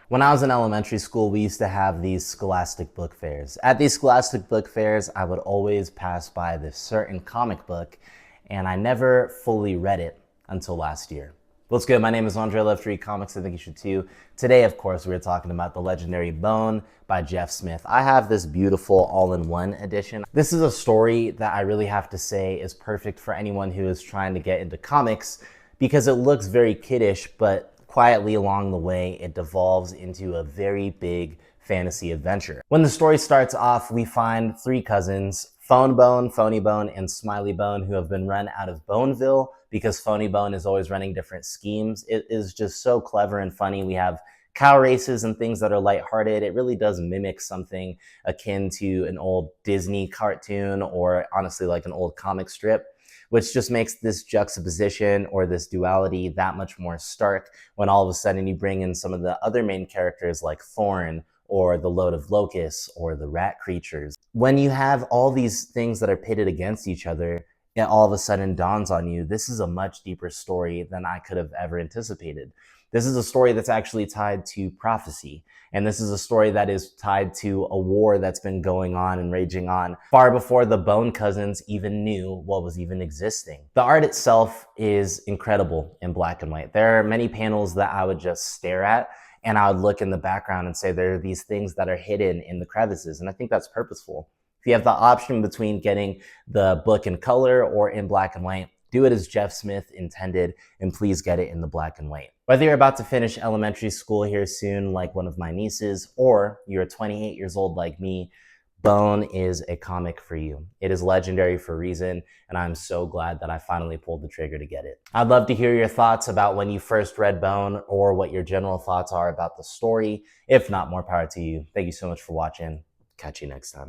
When I was in elementary school, we used to have these scholastic book fairs. At these scholastic book fairs, I would always pass by this certain comic book, and I never fully read it until last year. What's good? My name is Andre. I love to read comics. I think you should too. Today, of course, we're talking about the legendary Bone by Jeff Smith. I have this beautiful all-in-one edition. This is a story that I really have to say is perfect for anyone who is trying to get into comics because it looks very kiddish, but quietly along the way, it devolves into a very big fantasy adventure. When the story starts off, we find three cousins, Phone Bone, Phony Bone, and Smiley Bone, who have been run out of Boneville because Phony Bone is always running different schemes. It is just so clever and funny. We have cow races and things that are lighthearted. It really does mimic something akin to an old Disney cartoon or honestly like an old comic strip, which just makes this juxtaposition or this duality that much more stark when all of a sudden you bring in some of the other main characters like Thorn or the Load of Locusts or the rat creatures. When you have all these things that are pitted against each other, it all of a sudden dawns on you, this is a much deeper story than I could have ever anticipated. This is a story that's actually tied to prophecy. And this is a story that is tied to a war that's been going on and raging on far before the Bone cousins even knew what was even existing. The art itself is incredible in black and white. There are many panels that I would just stare at and I would look in the background and say there are these things that are hidden in the crevices. And I think that's purposeful. If you have the option between getting the book in color or in black and white, do it as Jeff Smith intended, and please get it in the black and white. Whether you're about to finish elementary school here soon, like one of my nieces, or you're 28 years old like me, Bone is a comic for you. It is legendary for a reason, and I'm so glad that I finally pulled the trigger to get it. I'd love to hear your thoughts about when you first read Bone or what your general thoughts are about the story. If not, more power to you. Thank you so much for watching. Catch you next time.